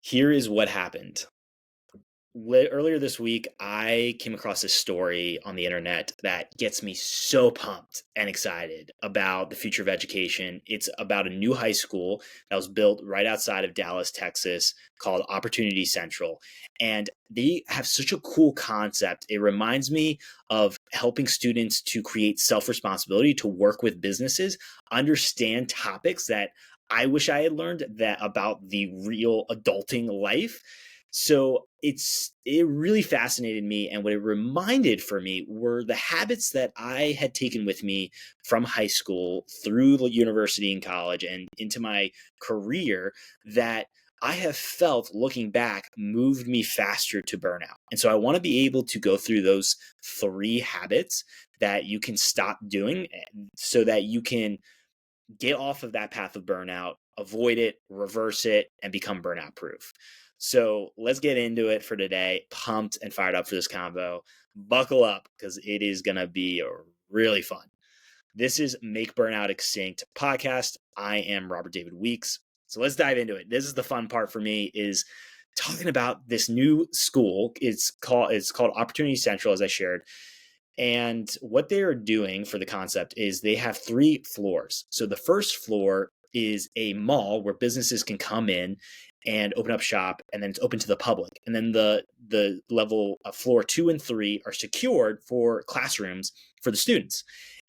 Here is what happened. Earlier this week, I came across this story on the internet that gets me so pumped and excited about the future of education. It's about a new high school that was built right outside of Dallas, Texas, called Opportunity Central. And they have such a cool concept. It reminds me of helping students to create self responsibility, to work with businesses, understand topics that I wish I had learned that about the real adulting life. So it really fascinated me, and what it reminded for me were the habits that I had taken with me from high school through the university and college and into my career that I have felt looking back moved me faster to burnout. And so I want to be able to go through those three habits that you can stop doing so that you can get off of that path of burnout, avoid it, reverse it, and become burnout proof. So let's get into it for today. Pumped and fired up for this convo. Buckle up because it is going to be really fun. This is Make Burnout Extinct podcast. I am Robert David Weeks. So let's dive into it. This is the fun part for me, is talking about this new school. It's called Opportunity Central, as I shared. And what they are doing for the concept is they have 3 floors. So the first floor is a mall where businesses can come in and open up shop, and then it's open to the public. And then the level of floor 2 and 3 are secured for classrooms for the students.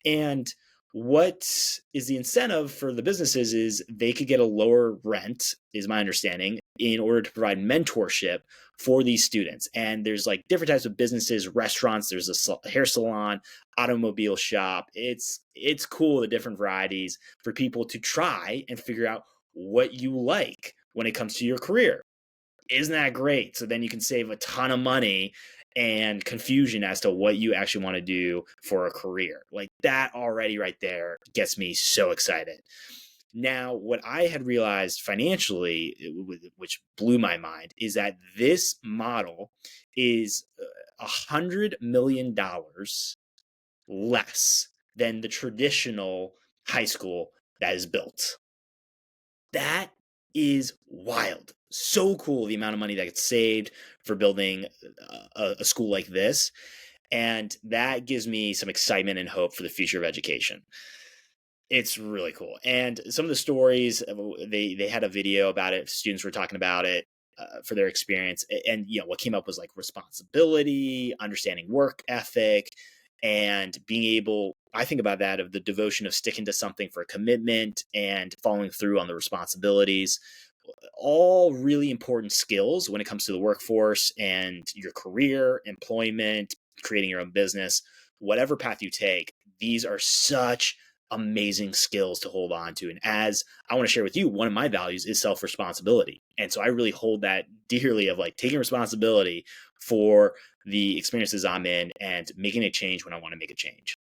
And what is the incentive for the businesses is they could get a lower rent, is my understanding, in order to provide mentorship for these students. And there's like different types of businesses, restaurants, there's a hair salon, automobile shop. It's cool, the different varieties for people to try and figure out what you like when it comes to your career. Isn't that great? So then you can save a ton of money and confusion as to what you actually want to do for a career. Like that already right there gets me so excited. Now, what I had realized financially, which blew my mind, is that this model is $100 million less than the traditional high school that is built. That is wild. So cool, the amount of money that gets saved for building a school like this. And that gives me some excitement and hope for the future of education. It's really cool. And some of the stories, they had a video about it. Students were talking about it for their experience. And, what came up was like responsibility, understanding work ethic, and being able, I think about that, of the devotion of sticking to something for a commitment and following through on the responsibilities. All really important skills when it comes to the workforce and your career, employment, creating your own business, whatever path you take. These are such amazing skills to hold on to. And as I want to share with you, one of my values is self-responsibility. And so I really hold that dearly, of like taking responsibility for the experiences I'm in and making a change when I want to make a change.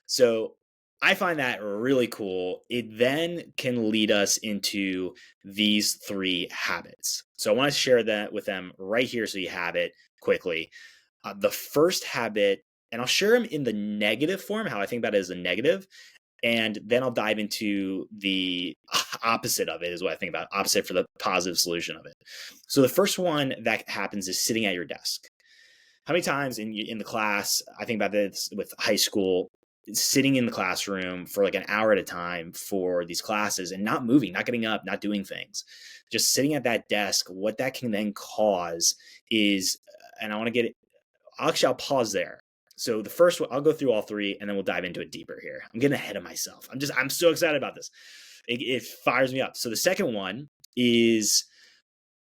So I find that really cool. It then can lead us into these 3 habits. So I want to share that with them right here so you have it quickly. The first habit, and I'll share them in the negative form, how I think about it as a negative, and then I'll dive into the opposite of it, is what I think about, opposite for the positive solution of it. So the first one that happens is sitting at your desk. How many times in the class, I think about this with high school, sitting in the classroom for like an hour at a time for these classes and not moving, not getting up, not doing things, just sitting at that desk. What that can then cause is, and I want to get it, I'll pause there. So the first one, I'll go through all 3 and then we'll dive into it deeper here. I'm getting ahead of myself. I'm so excited about this. It fires me up. So the second one is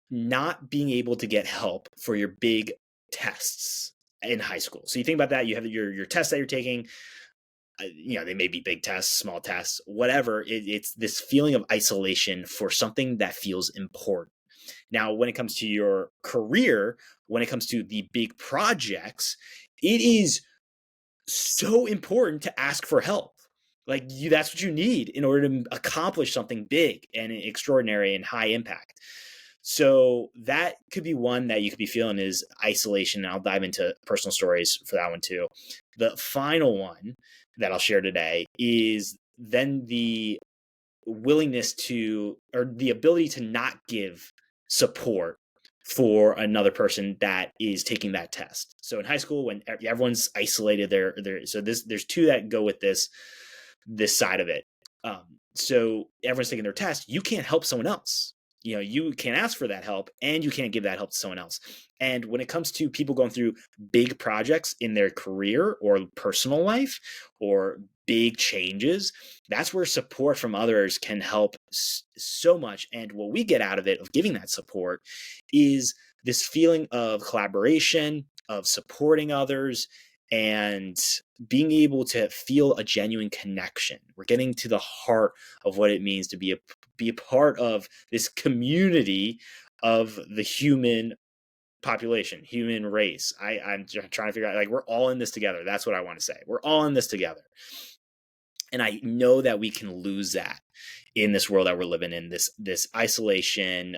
not being able to get help for your big tests in high school. So you think about that, you have your tests that you're taking, they may be big tests, small tests, whatever. It's this feeling of isolation for something that feels important. Now, when it comes to your career, when it comes to the big projects, it is so important to ask for help. Like that's what you need in order to accomplish something big and extraordinary and high impact. So that could be one that you could be feeling, is isolation. And I'll dive into personal stories for that one too. The final one that I'll share today is then the willingness to, or the ability to not give support for another person that is taking that test. So in high school, when everyone's isolated, there's two that go with this side of it. So everyone's taking their test. You can't help someone else. You can't ask for that help, and you can't give that help to someone else. And when it comes to people going through big projects in their career or personal life or big changes, that's where support from others can help so much. And what we get out of it, of giving that support, is this feeling of collaboration, of supporting others, and being able to feel a genuine connection. We're getting to the heart of what it means to be a part of this community of the human population, human race. I'm trying to figure out, like, we're all in this together. That's what I want to say. We're all in this together. And I know that we can lose that in this world that we're living in, this isolation,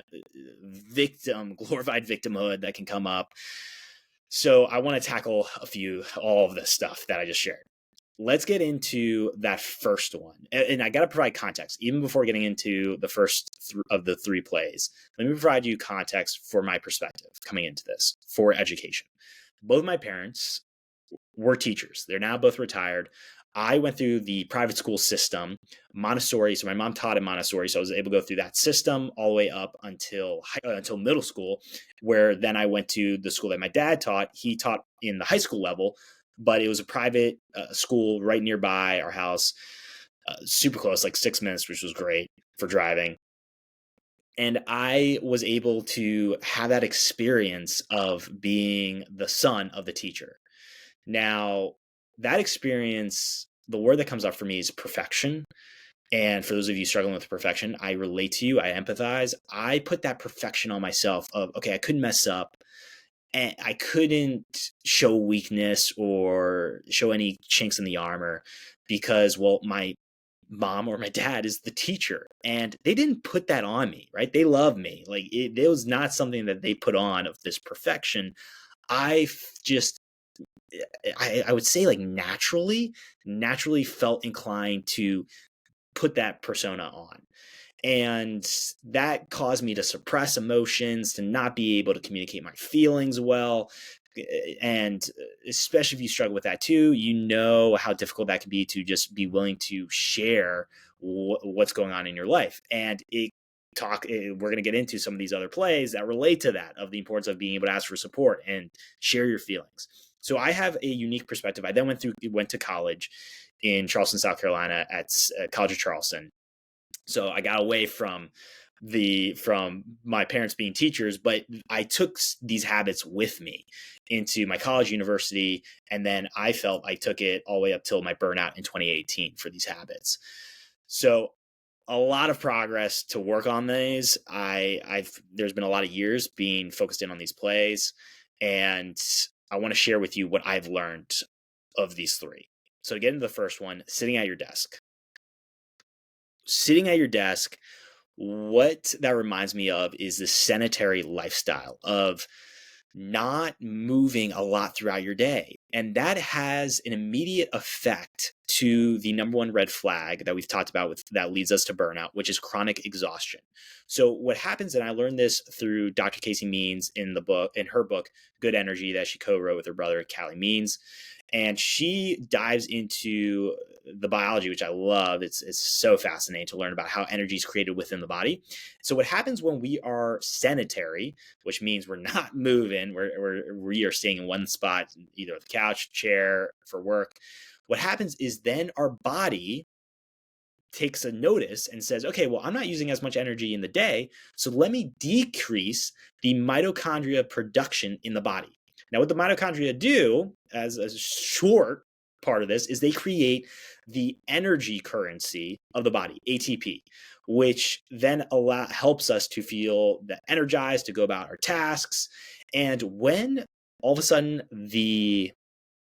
glorified victimhood that can come up. So I want to tackle all of this stuff that I just shared. Let's get into that first one. And I got to provide context. Even before getting into the first of the three plays, let me provide you context for my perspective coming into this for education. Both my parents were teachers. They're now both retired. I went through the private school system, Montessori. So my mom taught in Montessori, so I was able to go through that system all the way up until middle school, where then I went to the school that my dad taught. He taught in the high school level, but it was a private school right nearby our house, super close, like 6 minutes, which was great for driving. And I was able to have that experience of being the son of the teacher. Now, that experience, the word that comes up for me is perfection. And for those of you struggling with perfection, I relate to you. I empathize. I put that perfection on myself of, okay, I couldn't mess up, and I couldn't show weakness or show any chinks in the armor because, well, my mom or my dad is the teacher, and they didn't put that on me, right? They love me. Like, it was not something that they put on of this perfection. I would say, like, naturally felt inclined to put that persona on. And that caused me to suppress emotions, to not be able to communicate my feelings well. And especially if you struggle with that too, you know how difficult that can be to just be willing to share what's going on in your life. And we're going to get into some of these other plays that relate to that, of the importance of being able to ask for support and share your feelings. So I have a unique perspective. I then went to college in Charleston, South Carolina, at College of Charleston. So I got away from my parents being teachers, but I took these habits with me into my college, university, and then I felt I took it all the way up till my burnout in 2018 for these habits. So a lot of progress to work on these. There's been a lot of years being focused in on these plays, and I want to share with you what I've learned of these three. So to get into the first one, sitting at your desk. Sitting at your desk, what that reminds me of is the sedentary lifestyle of not moving a lot throughout your day. And that has an immediate effect to the number one red flag that we've talked about that leads us to burnout, which is chronic exhaustion. So what happens, and I learned this through Dr. Casey Means in her book, Good Energy, that she co-wrote with her brother, Callie Means. And she dives into the biology, which I love. It's so fascinating to learn about how energy is created within the body. So what happens when we are sedentary, which means we're not moving, we are staying in one spot, either the couch, chair, for work. What happens is then our body takes a notice and says, okay, well, I'm not using as much energy in the day, so let me decrease the mitochondria production in the body. Now, what the mitochondria do, as a short part of this, is they create the energy currency of the body, ATP, which then helps us to feel energized to go about our tasks. And when all of a sudden the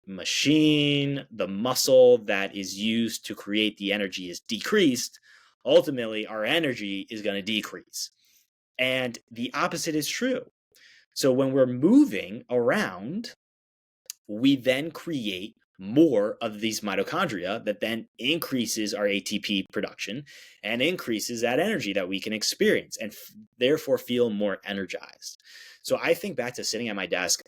machine, the muscle that is used to create the energy is decreased, ultimately our energy is going to decrease. And the opposite is true. So when we're moving around, we then create more of these mitochondria that then increases our ATP production and increases that energy that we can experience and therefore feel more energized. So I think back to sitting at my desk,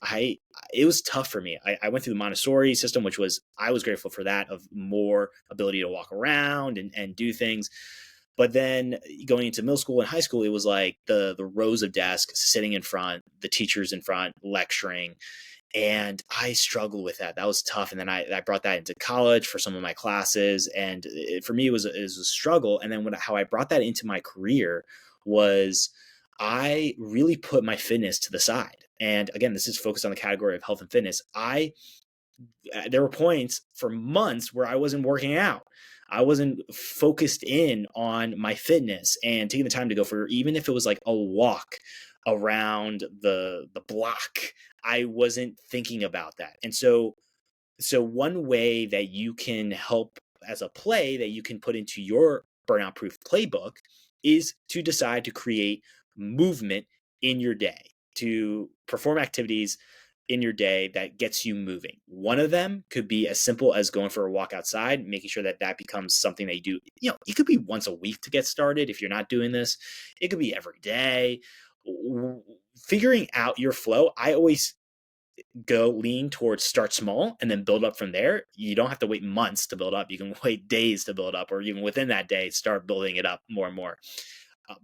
it was tough for me. I went through the Montessori system, which was, I was grateful for that, of more ability to walk around and do things. But then going into middle school and high school, it was like the rows of desks, sitting in front, the teachers in front, lecturing. And I struggled with that. That was tough. And then I brought that into college for some of my classes. And for me, it was a struggle. And then how I brought that into my career was I really put my fitness to the side. And again, this is focused on the category of health and fitness. There were points for months where I wasn't working out. I wasn't focused in on my fitness and taking the time to go for, even if it was like a walk around the block, I wasn't thinking about that. And so one way that you can help as a play that you can put into your burnout proof playbook is to decide to create movement in your day, to perform activities in your day that gets you moving. One of them could be as simple as going for a walk outside, making sure that that becomes something that you do. It could be once a week to get started if you're not doing this. It could be every day. Figuring out your flow. I always lean towards start small and then build up from there. You don't have to wait months to build up. You can wait days to build up, or even within that day, start building it up more and more.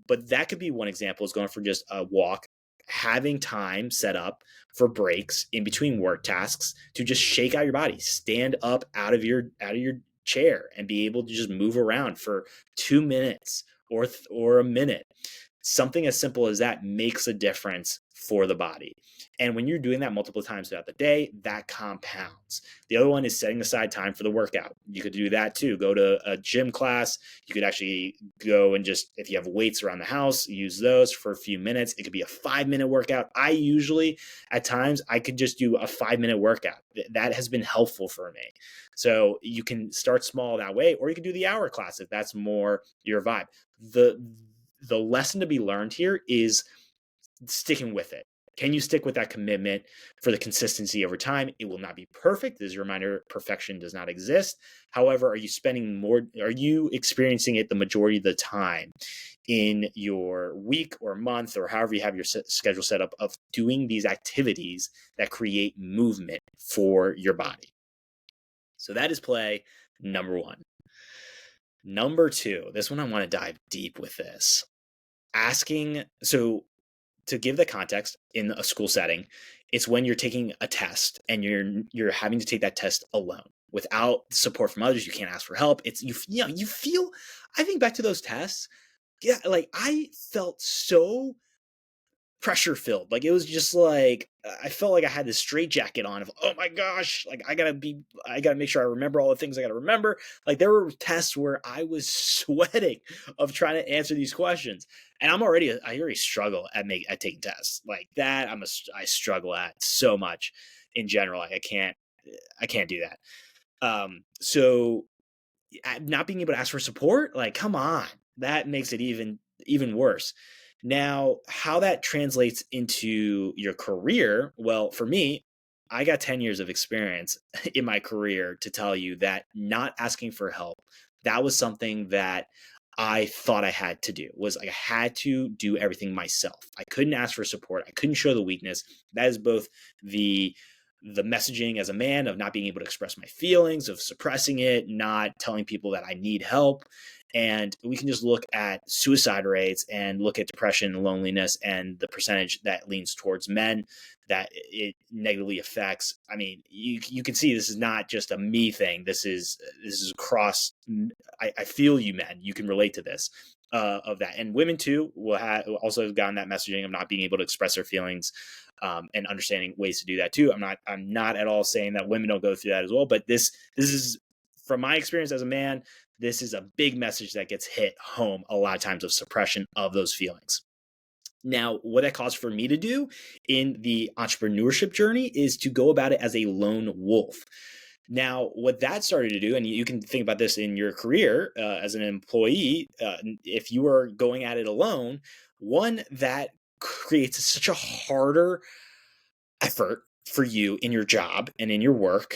But that could be one example, is going for just a walk, having time set up for breaks in between work tasks to just shake out your body, stand up out of your chair and be able to just move around for 2 minutes or a minute. Something as simple as that makes a difference for the body. And when you're doing that multiple times throughout the day, that compounds. The other one is setting aside time for the workout. You could do that too. Go to a gym class. You could actually go and just, if you have weights around the house, use those for a few minutes. It could be a 5-minute workout. I usually, at times, I could just do a 5-minute workout. That has been helpful for me. So you can start small that way, or you can do the hour class if that's more your vibe. The lesson to be learned here is sticking with it. Can you stick with that commitment for the consistency over time? It will not be perfect. As a reminder, perfection does not exist. However, are you experiencing it the majority of the time in your week or month, or however you have your schedule set up, of doing these activities that create movement for your body? So that is play number 1. Number 2, this one I want to dive deep with this. So to give the context, in a school setting, it's when you're taking a test and you're having to take that test alone without support from others. You can't ask for help. It's you feel. I think back to those tests. Yeah, like I felt so pressure filled. Like it was just like I felt like I had this straitjacket on of, oh my gosh, like I gotta make sure I remember all the things I gotta remember. Like there were tests where I was sweating of trying to answer these questions, and I already struggle at taking tests like that. I struggle at so much in general. Like I can't do that. So not being able to ask for support, like come on, that makes it even worse. Now, how that translates into your career, well, for me, I got 10 years of experience in my career to tell you that not asking for help, that was something that I thought I had to do. Was like I had to do everything myself. I couldn't ask for support. I couldn't show the weakness. That is both the messaging as a man of not being able to express my feelings, of suppressing it, not telling people that I need help. And we can just look at suicide rates and look at depression and loneliness and the percentage that leans towards men that it negatively affects. I mean, you can see this is not just a me thing. This is across. I feel you, men. You can relate to this. Of that, and women too will also have gotten that messaging of not being able to express their feelings, and understanding ways to do that too. I'm not at all saying that women don't go through that as well, but this is from my experience as a man. This is a big message that gets hit home a lot of times, of suppression of those feelings. Now, what that caused for me to do in the entrepreneurship journey is to go about it as a lone wolf. Now, what that started to do, and you can think about this in your career as an employee, if you are going at it alone, one, that creates such a harder effort for you in your job and in your work.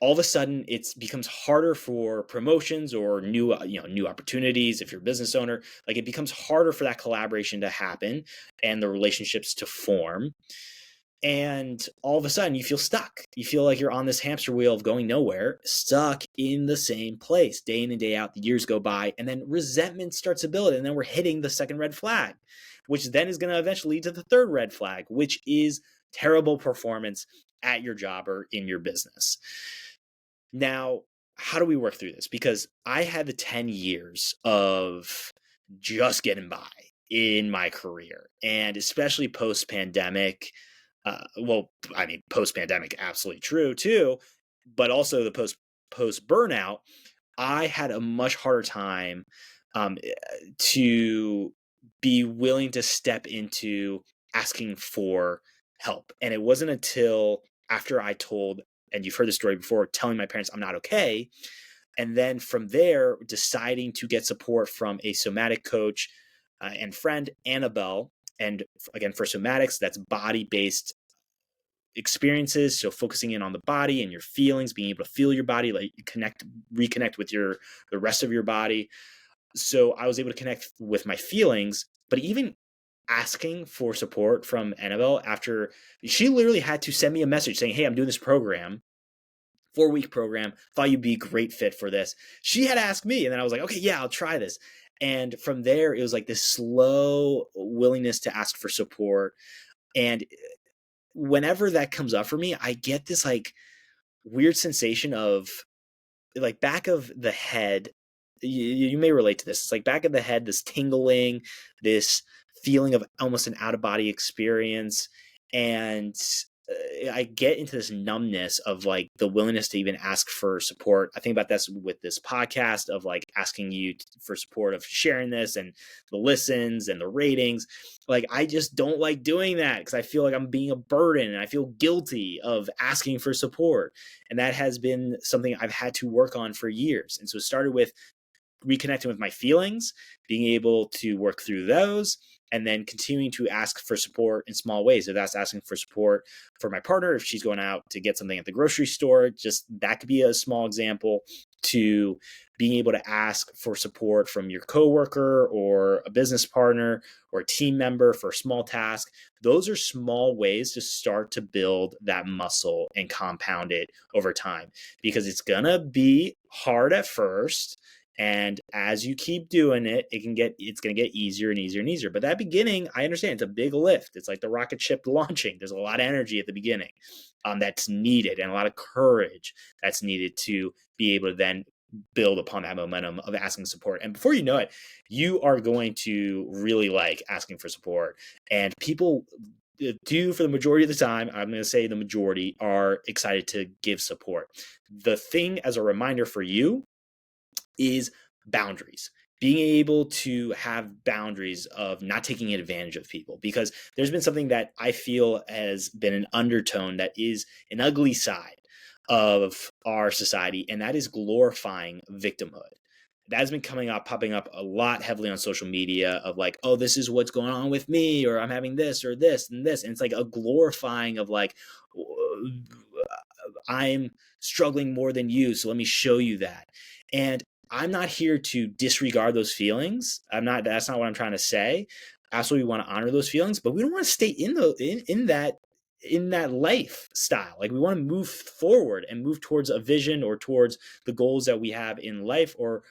all of a sudden it becomes harder for promotions or new opportunities. If you're a business owner, like, it becomes harder for that collaboration to happen and the relationships to form. And all of a sudden you feel stuck. You feel like you're on this hamster wheel of going nowhere, stuck in the same place day in and day out. The years go by, and then resentment starts to build, and then we're hitting the second red flag, which then is going to eventually lead to the third red flag, which is terrible performance at your job or in your business. Now, how do we work through this? Because I had the 10 years of just getting by in my career, and especially post pandemic. Post pandemic, absolutely true too, but also the post burnout, I had a much harder time to be willing to step into asking for help. And it wasn't until after I told, and you've heard the story before, telling my parents I'm not okay. And then from there, deciding to get support from a somatic coach and friend, Annabelle. And again, for somatics, that's body based experiences. So focusing in on the body and your feelings, being able to feel your body, like reconnect with the rest of your body. So I was able to connect with my feelings, but even asking for support from Annabelle, after she literally had to send me a message saying, "Hey, I'm doing this program, 4-week program. Thought you'd be a great fit for this." She had asked me, and then I was like, "Okay, yeah, I'll try this." And from there, it was like this slow willingness to ask for support. And whenever that comes up for me, I get this like weird sensation of like back of the head. You may relate to this. It's like back of the head, this tingling, this feeling of almost an out of body experience. And I get into this numbness of like the willingness to even ask for support. I think about this with this podcast of like asking you for support, of sharing this and the listens and the ratings. Like, I just don't like doing that because I feel like I'm being a burden and I feel guilty of asking for support. And that has been something I've had to work on for years. And so it started with reconnecting with my feelings, being able to work through those, and then continuing to ask for support in small ways. If that's asking for support for my partner, if she's going out to get something at the grocery store, just that could be a small example, to being able to ask for support from your coworker or a business partner or a team member for a small task. Those are small ways to start to build that muscle and compound it over time, because it's going to be hard at first. And as you keep doing it, it's going to get easier and easier and easier. But that beginning, I understand it's a big lift. It's like the rocket ship launching. There's a lot of energy at the beginning that's needed, and a lot of courage that's needed to be able to then build upon that momentum of asking support. And before you know it, you are going to really like asking for support. And people do, for the majority of the time, I'm going to say the majority, are excited to give support. The thing as a reminder for you is boundaries. Being able to have boundaries of not taking advantage of people, because there's been something that I feel has been an undertone that is an ugly side of our society, and that is glorifying victimhood. That has been popping up a lot heavily on social media of like, oh, this is what's going on with me, or I'm having this or this and this. And it's like a glorifying of like, I'm struggling more than you, so let me show you that. And I'm not here to disregard those feelings. That's not what I'm trying to say. Absolutely, we want to honor those feelings, but we don't want to stay in that lifestyle. Like, we want to move forward and move towards a vision or towards the goals that we have in life, or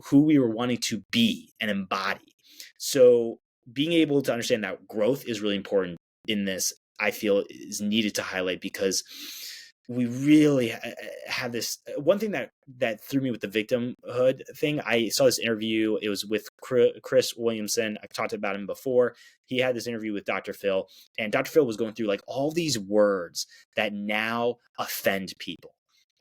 who we were wanting to be and embody. So being able to understand that growth is really important in this, I feel, is needed to highlight, because we really have this one thing that threw me with the victimhood thing. I saw this interview. It was with Chris Williamson. I've talked about him before. He had this interview with Dr. Phil, and Dr. Phil was going through like all these words that now offend people.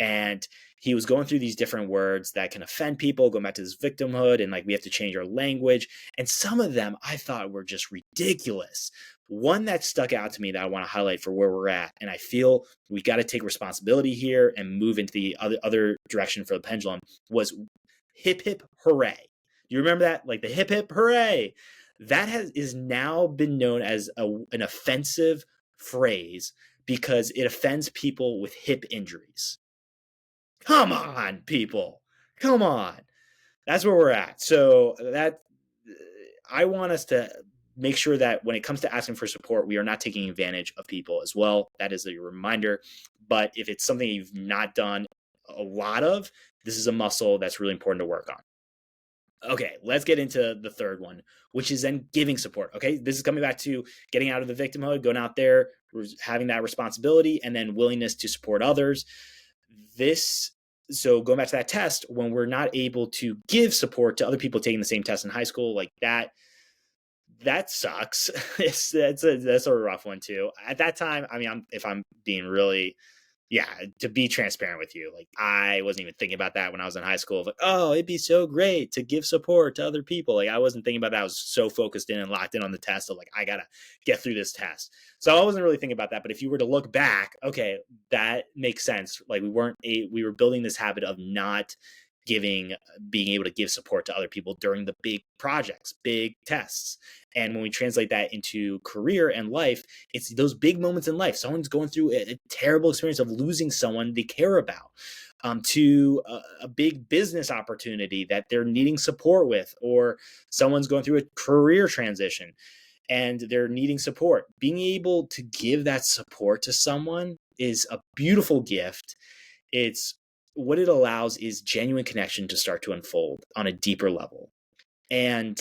And he was going through these different words that can offend people, going back to this victimhood, and like we have to change our language. And some of them I thought were just ridiculous. One that stuck out to me that I want to highlight for where we're at, and I feel we got to take responsibility here and move into the other direction for the pendulum, was hip hip hooray. You remember that? Like the hip hip hooray. That is now been known as an offensive phrase because it offends people with hip injuries. Come on, people. Come on. That's where we're at. So that I want us to make sure that when it comes to asking for support, we are not taking advantage of people as well. That is a reminder. But if it's something you've not done a lot of, this is a muscle that's really important to work on. Okay, let's get into the third one, which is then giving support. Okay, this is coming back to getting out of the victimhood, going out there, having that responsibility, and then willingness to support others. This, so going back to that test, when we're not able to give support to other people taking the same test in high school, like that sucks. That's a rough one too. At that time, I mean, if I'm being really, yeah, to be transparent with you, like I wasn't even thinking about that when I was in high school. Like, oh, it'd be so great to give support to other people. Like I wasn't thinking about that. I was so focused in and locked in on the test of like, I gotta get through this test. So I wasn't really thinking about that. But if you were to look back, okay, that makes sense. Like we were building this habit of not giving being able to give support to other people during the big projects, big tests. And when we translate that into career and life, it's those big moments in life. Someone's going through a terrible experience of losing someone they care about, to a big business opportunity that they're needing support with, or someone's going through a career transition and they're needing support. Being able to give that support to someone is a beautiful gift. It's what it allows is genuine connection to start to unfold on a deeper level. And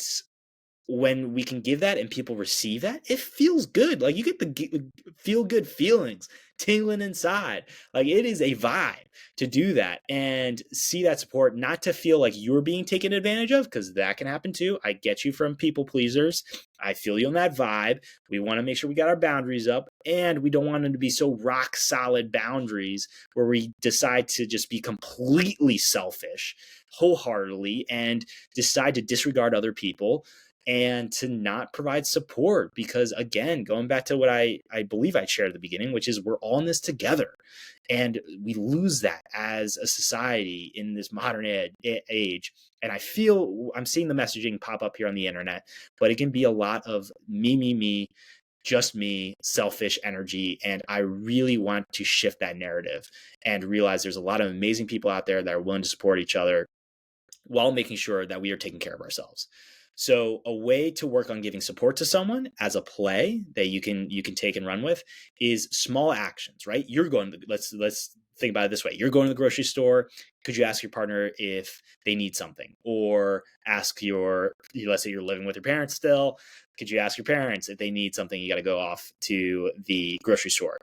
when we can give that and people receive that, it feels good. Like you get the feel good feelings tingling inside. Like it is a vibe to do that and see that support, not to feel like you're being taken advantage of, because that can happen too. I get you from people pleasers. I feel you on that vibe. We want to make sure we got our boundaries up, and we don't want them to be so rock solid boundaries where we decide to just be completely selfish wholeheartedly and decide to disregard other people and to not provide support. Because again, going back to what I believe I shared at the beginning, which is we're all in this together, and we lose that as a society in this modern age. And I feel I'm seeing the messaging pop up here on the internet, but it can be a lot of me, just me, selfish energy. And I really want to shift that narrative and realize there's a lot of amazing people out there that are willing to support each other while making sure that we are taking care of ourselves. So a way to work on giving support to someone as a play that you can take and run with is small actions, right? You're going to, let's think about it this way. You're going to the grocery store. Could you ask your partner if they need something, or ask let's say you're living with your parents still. Could you ask your parents if they need something? You got to go off to the grocery store,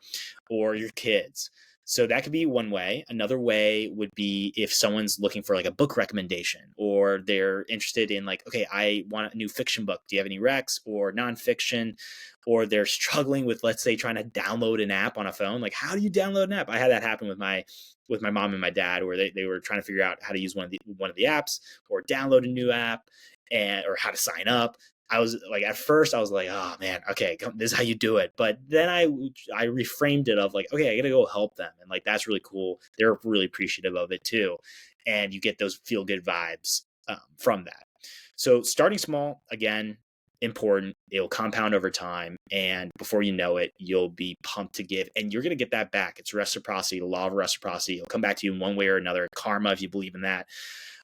or your kids. So that could be one way. Another way would be if someone's looking for like a book recommendation, or they're interested in like, okay, I want a new fiction book. Do you have any recs or nonfiction? Or they're struggling with, let's say, trying to download an app on a phone. Like, how do you download an app? I had that happen with my mom and my dad, where they were trying to figure out how to use one of the apps, or download a new app, or how to sign up. I was like, at first I was like, oh man, okay, this is how you do it. But then I reframed it of like, okay, I got to go help them. And like, that's really cool. They're really appreciative of it too. And you get those feel good vibes from that. So starting small, again, important. It'll compound over time. And before you know it, you'll be pumped to give, and you're going to get that back. It's reciprocity, the law of reciprocity. It'll come back to you in one way or another. Karma, if you believe in that.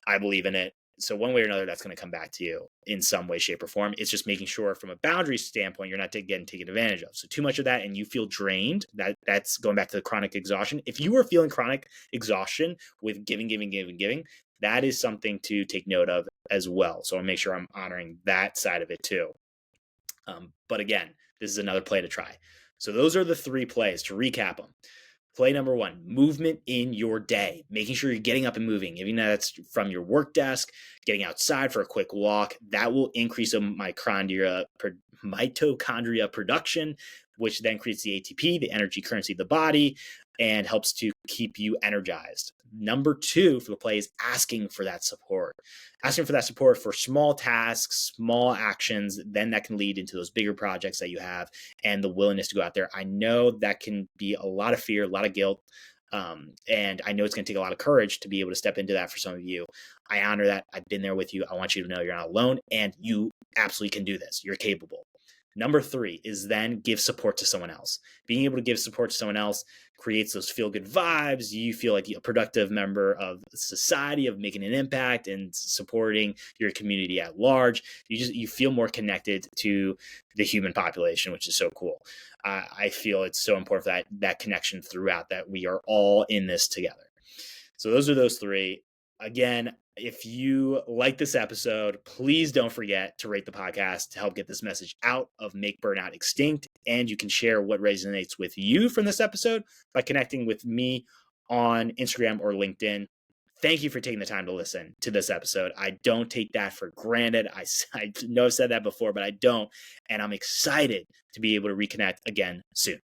I believe in it. So one way or another, that's going to come back to you in some way, shape, or form. It's just making sure from a boundary standpoint, you're not getting taken advantage of. So too much of that and you feel drained, that's going back to the chronic exhaustion. If you are feeling chronic exhaustion with giving, that is something to take note of as well. So I'll make sure I'm honoring that side of it too. But again, this is another play to try. So those are the 3 plays. To recap them. Play number 1, movement in your day, making sure you're getting up and moving, even though that's from your work desk, getting outside for a quick walk. That will increase mitochondria production, which then creates the ATP, the energy currency of the body, and helps to keep you energized. Number 2 for the play is asking for that support. Asking for that support for small tasks, small actions, then that can lead into those bigger projects that you have, and the willingness to go out there. I know that can be a lot of fear, a lot of guilt, and I know it's going to take a lot of courage to be able to step into that for some of you. I honor that. I've been there with you. I want you to know you're not alone, and you absolutely can do this. You're capable. Number 3 is then give support to someone else. Being able to give support to someone else creates those feel good vibes. You feel like a productive member of society, of making an impact and supporting your community at large. You feel more connected to the human population, which is so cool. I feel it's so important for that connection throughout, that we are all in this together. So those are those 3. Again, if you like this episode, please don't forget to rate the podcast to help get this message out of Make Burnout Extinct. And you can share what resonates with you from this episode by connecting with me on Instagram or LinkedIn. Thank you for taking the time to listen to this episode. I don't take that for granted. I know I've said that before, but I don't. And I'm excited to be able to reconnect again soon.